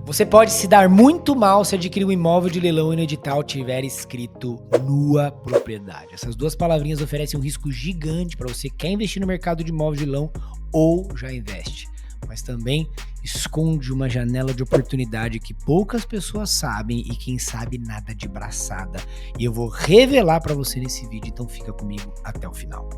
Você pode se dar muito mal se adquirir um imóvel de leilão e no edital tiver escrito nua propriedade. Essas duas palavrinhas oferecem um risco gigante para você que quer investir no mercado de imóvel de leilão ou já investe. Mas também esconde uma janela de oportunidade que poucas pessoas sabem e quem sabe nada de braçada. E eu vou revelar para você nesse vídeo, então fica comigo até o final.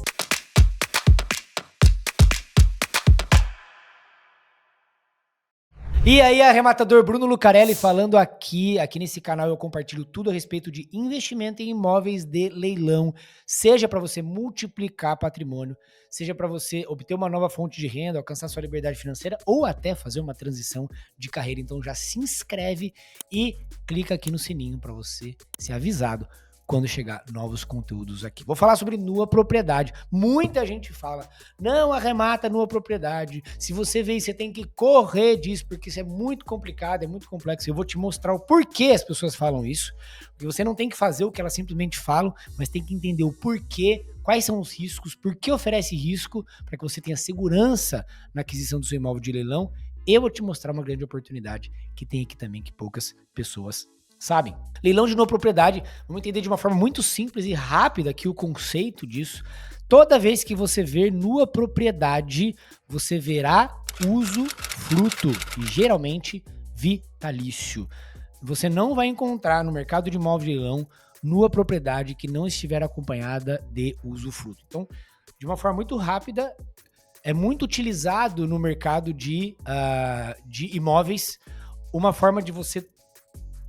E aí, arrematador Bruno Lucarelli falando aqui nesse canal eu compartilho tudo a respeito de investimento em imóveis de leilão, seja para você multiplicar patrimônio, seja para você obter uma nova fonte de renda, alcançar sua liberdade financeira ou até fazer uma transição de carreira. Então já se inscreve e clica aqui no sininho para você ser avisado quando chegar novos conteúdos aqui. Vou falar sobre nua propriedade. Muita gente fala, não arremata nua propriedade. Se você vê, você tem que correr disso, porque isso é muito complicado, é muito complexo. Eu vou te mostrar o porquê as pessoas falam isso. Porque você não tem que fazer o que elas simplesmente falam, mas tem que entender o porquê, quais são os riscos, por que oferece risco, para que você tenha segurança na aquisição do seu imóvel de leilão. Eu vou te mostrar uma grande oportunidade que tem aqui também, que poucas pessoas sabem. Leilão de nua propriedade, vamos entender de uma forma muito simples e rápida aqui o conceito disso. Toda vez que você ver nua propriedade, você verá usufruto, e geralmente vitalício. Você não vai encontrar no mercado de imóvel de leilão nua propriedade que não estiver acompanhada de usufruto. Então, de uma forma muito rápida, é muito utilizado no mercado de imóveis uma forma de você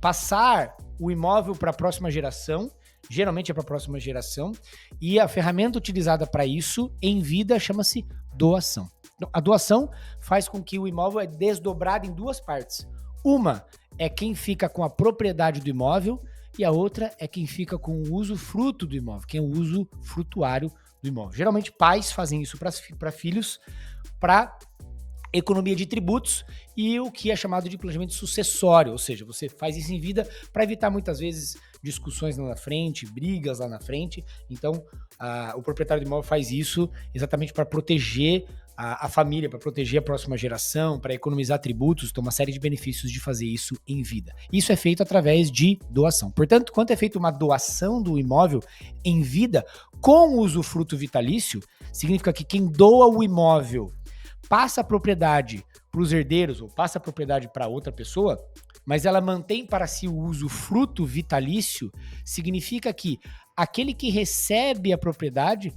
passar o imóvel para a próxima geração, geralmente é para a próxima geração, e a ferramenta utilizada para isso em vida chama-se doação. A doação faz com que o imóvel é desdobrado em duas partes. Uma é quem fica com a propriedade do imóvel e a outra é quem fica com o usufruto do imóvel, quem é o usufrutuário do imóvel. Geralmente pais fazem isso para filhos, para economia de tributos e o que é chamado de planejamento sucessório, ou seja, você faz isso em vida para evitar muitas vezes discussões lá na frente, brigas lá na frente. Então, o proprietário do imóvel faz isso exatamente para proteger a família, para proteger a próxima geração, para economizar tributos, tem uma série de benefícios de fazer isso em vida. Isso é feito através de doação. Portanto, quando é feita uma doação do imóvel em vida com usufruto vitalício, significa que quem doa o imóvel passa a propriedade para os herdeiros ou passa a propriedade para outra pessoa, mas ela mantém para si o usufruto vitalício, significa que aquele que recebe a propriedade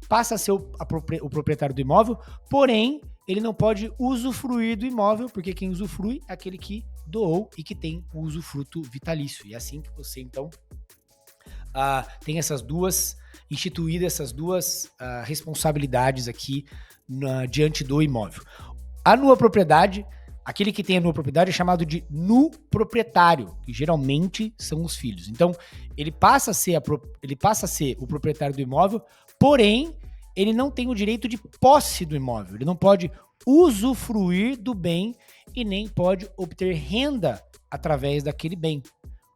passa a ser o proprietário do imóvel, porém, ele não pode usufruir do imóvel, porque quem usufrui é aquele que doou e que tem o usufruto vitalício. E é assim que você, então, tem instituídas essas duas responsabilidades aqui diante do imóvel. A nua propriedade, aquele que tem a nua propriedade é chamado de nuproprietário, que geralmente são os filhos. Então, ele passa a ser o proprietário do imóvel, porém, ele não tem o direito de posse do imóvel. Ele não pode usufruir do bem e nem pode obter renda através daquele bem.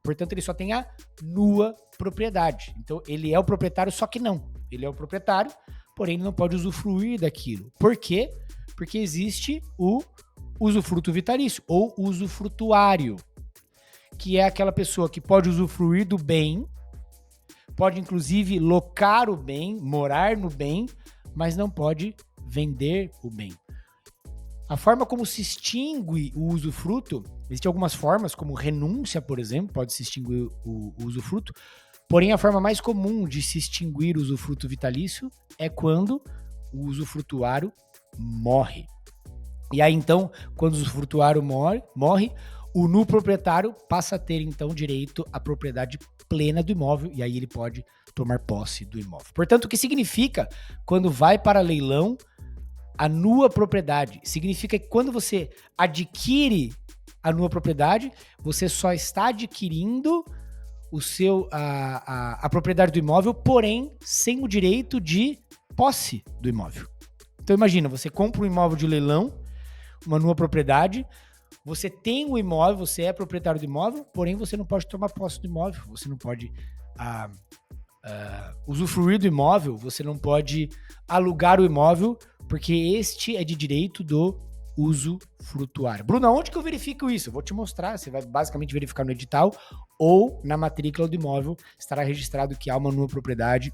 Portanto, ele só tem a nua propriedade. Então, ele é o proprietário, só que não. Ele é o proprietário, porém ele não pode usufruir daquilo. Por quê? Porque existe o usufruto vitalício ou usufrutuário, que é aquela pessoa que pode usufruir do bem, pode inclusive locar o bem, morar no bem, mas não pode vender o bem. A forma como se extingue o usufruto, existem algumas formas, como renúncia, por exemplo, pode se extinguir o usufruto, porém a forma mais comum de se extinguir o usufruto vitalício é quando o usufrutuário morre. E aí então, quando o usufrutuário morre, o nuproprietário passa a ter então direito à propriedade plena do imóvel e aí ele pode tomar posse do imóvel. Portanto, o que significa quando vai para leilão a nua propriedade? Significa que quando você adquire a nua propriedade, você só está adquirindo a propriedade do imóvel, porém sem o direito de posse do imóvel. Então imagina, você compra um imóvel de leilão, uma nua propriedade, você tem o imóvel, você é proprietário do imóvel, porém você não pode tomar posse do imóvel, você não pode usufruir do imóvel, você não pode alugar o imóvel, porque este é de direito do usufrutuário. Bruno, onde que eu verifico isso? Eu vou te mostrar, você vai basicamente verificar no edital ou na matrícula do imóvel, estará registrado que há uma nua propriedade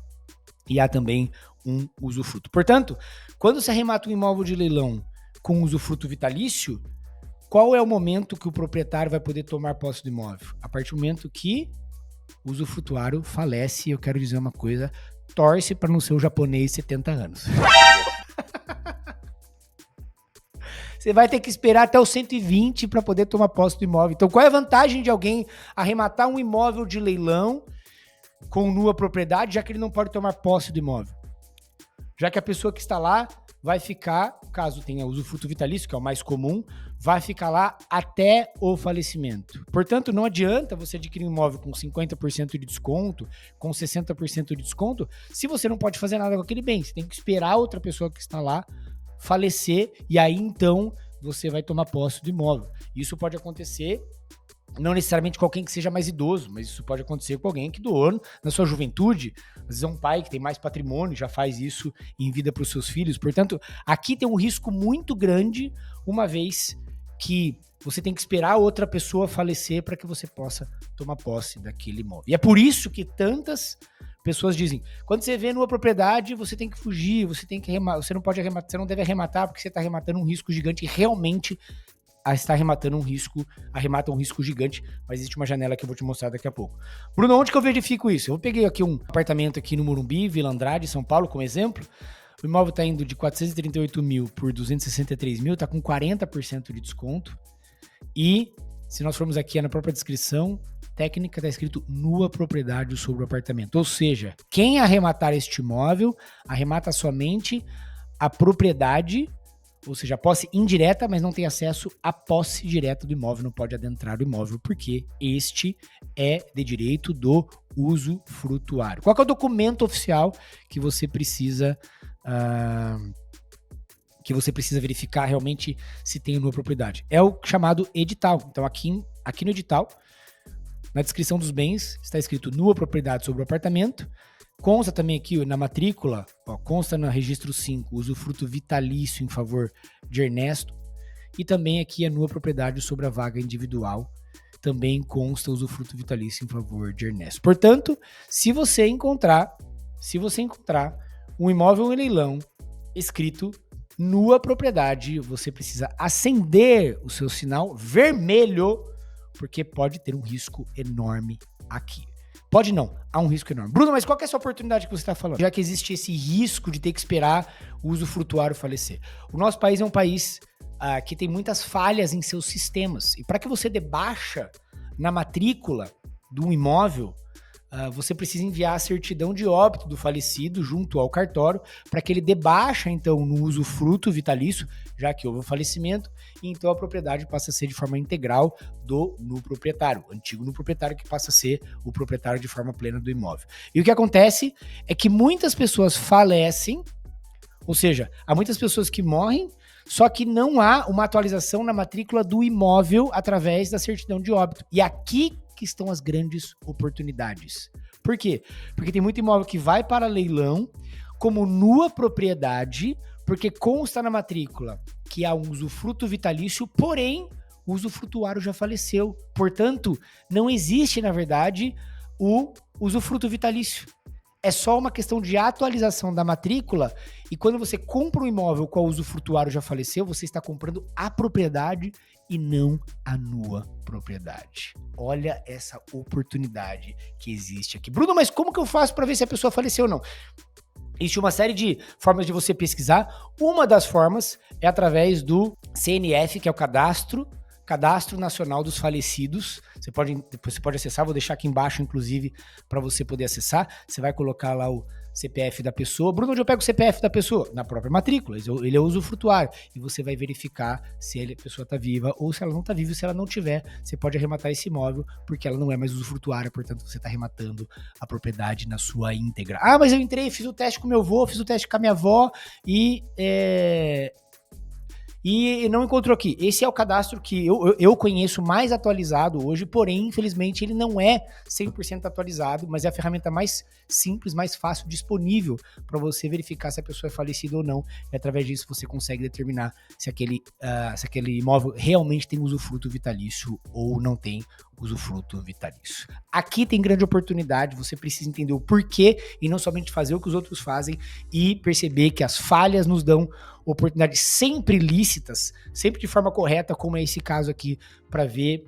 e há também um usufruto. Portanto, quando se arremata um imóvel de leilão com usufruto vitalício, qual é o momento que o proprietário vai poder tomar posse do imóvel? A partir do momento que o usufrutuário falece, eu quero dizer uma coisa, torce para não ser um japonês de 70 anos. Você vai ter que esperar até os 120 para poder tomar posse do imóvel. Então, qual é a vantagem de alguém arrematar um imóvel de leilão com nua propriedade, já que ele não pode tomar posse do imóvel? Já que a pessoa que está lá vai ficar, caso tenha usufruto vitalício, que é o mais comum, vai ficar lá até o falecimento. Portanto, não adianta você adquirir um imóvel com 50% de desconto, com 60% de desconto, se você não pode fazer nada com aquele bem. Você tem que esperar outra pessoa que está lá falecer e aí então você vai tomar posse do imóvel. Isso pode acontecer não necessariamente com alguém que seja mais idoso, mas isso pode acontecer com alguém que doou na sua juventude. Às vezes é um pai que tem mais patrimônio, já faz isso em vida para os seus filhos. Portanto, aqui tem um risco muito grande, uma vez que você tem que esperar outra pessoa falecer para que você possa tomar posse daquele imóvel. E é por isso que tantas pessoas dizem, quando você vê numa propriedade, você tem que fugir, você tem que arrematar, você não pode arrematar, você não deve arrematar porque você está arrematando um risco gigante e realmente está arremata um risco gigante, mas existe uma janela que eu vou te mostrar daqui a pouco. Bruno, onde que eu verifico isso? Eu peguei aqui um apartamento aqui no Morumbi, Vila Andrade, São Paulo, como exemplo. O imóvel está indo de 438 mil por 263 mil, está com 40% de desconto. E, se nós formos aqui na própria descrição técnica, está escrito nua propriedade sobre o apartamento. Ou seja, quem arrematar este imóvel, arremata somente a propriedade, ou seja, a posse indireta, mas não tem acesso à posse direta do imóvel, não pode adentrar o imóvel, porque este é de direito do usufrutuário. Qual que é o documento oficial que você precisa verificar realmente se tem nua propriedade? É o chamado edital. Então, aqui no edital, na descrição dos bens, está escrito nua propriedade sobre o apartamento. Consta também aqui na matrícula, consta no registro 5, usufruto vitalício em favor de Ernesto. E também aqui a nua propriedade sobre a vaga individual. Também consta usufruto vitalício em favor de Ernesto. Portanto, se você encontrar um imóvel em leilão escrito nua propriedade, você precisa acender o seu sinal vermelho, porque pode ter um risco enorme aqui. Pode não, há um risco enorme. Bruno, mas qual que é essa oportunidade que você está falando? Já que existe esse risco de ter que esperar o usufrutuário falecer. O nosso país é um país que tem muitas falhas em seus sistemas. E para que você dê baixa na matrícula de um imóvel, você precisa enviar a certidão de óbito do falecido junto ao cartório para que ele dê baixa, então, no usufruto vitalício, já que houve o falecimento, e então a propriedade passa a ser de forma integral no proprietário, o antigo no proprietário que passa a ser o proprietário de forma plena do imóvel. E o que acontece é que muitas pessoas falecem, ou seja, há muitas pessoas que morrem, só que não há uma atualização na matrícula do imóvel através da certidão de óbito. E aqui que estão as grandes oportunidades. Por quê? Porque tem muito imóvel que vai para leilão como nua propriedade, porque consta na matrícula que há um usufruto vitalício, porém o usufrutuário já faleceu. Portanto, não existe, na verdade, o usufruto vitalício. É só uma questão de atualização da matrícula, e quando você compra um imóvel com o usufrutuário já faleceu, você está comprando a propriedade e não a nua propriedade. Olha essa oportunidade que existe aqui. Bruno, mas como que eu faço para ver se a pessoa faleceu ou não? Existe uma série de formas de você pesquisar. Uma das formas é através do CNF, que é o Cadastro Nacional dos Falecidos. Você pode acessar, vou deixar aqui embaixo, inclusive, para você poder acessar. Você vai colocar lá o CPF da pessoa. Bruno, onde eu pego o CPF da pessoa? Na própria matrícula. Ele é usufrutuário. E você vai verificar se a pessoa está viva ou se ela não está viva. Se ela não tiver, você pode arrematar esse imóvel, porque ela não é mais usufrutuária, portanto, você está arrematando a propriedade na sua íntegra. Ah, mas eu entrei, fiz o teste com meu avô, fiz o teste com a minha avó e não encontrou aqui. Esse é o cadastro que eu conheço mais atualizado hoje, porém, infelizmente, ele não é 100% atualizado, mas é a ferramenta mais simples, mais fácil, disponível para você verificar se a pessoa é falecida ou não. E através disso você consegue determinar se aquele imóvel realmente tem usufruto vitalício ou não tem usufruto vitalício. Aqui tem grande oportunidade, você precisa entender o porquê e não somente fazer o que os outros fazem e perceber que as falhas nos dão oportunidades sempre lícitas, sempre de forma correta, como é esse caso aqui, para ver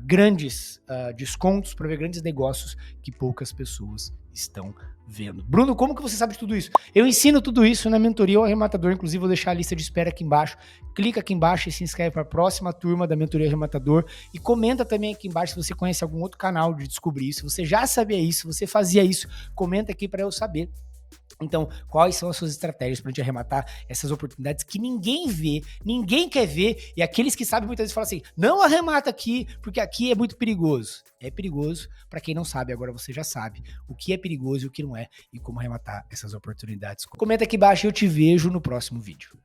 grandes descontos, para ver grandes negócios que poucas pessoas estão vendo. Bruno, como que você sabe de tudo isso? Eu ensino tudo isso na mentoria ao arrematador, inclusive vou deixar a lista de espera aqui embaixo. Clica aqui embaixo e se inscreve para a próxima turma da mentoria arrematador e comenta também aqui embaixo se você conhece algum outro canal de descobrir isso, se você já sabia isso, se você fazia isso, comenta aqui para eu saber. Então, quais são as suas estratégias para a gente arrematar essas oportunidades que ninguém vê, ninguém quer ver, e aqueles que sabem muitas vezes falam assim, não arremata aqui, porque aqui é muito perigoso. É perigoso, para quem não sabe, agora você já sabe o que é perigoso e o que não é, e como arrematar essas oportunidades. Comenta aqui embaixo e eu te vejo no próximo vídeo.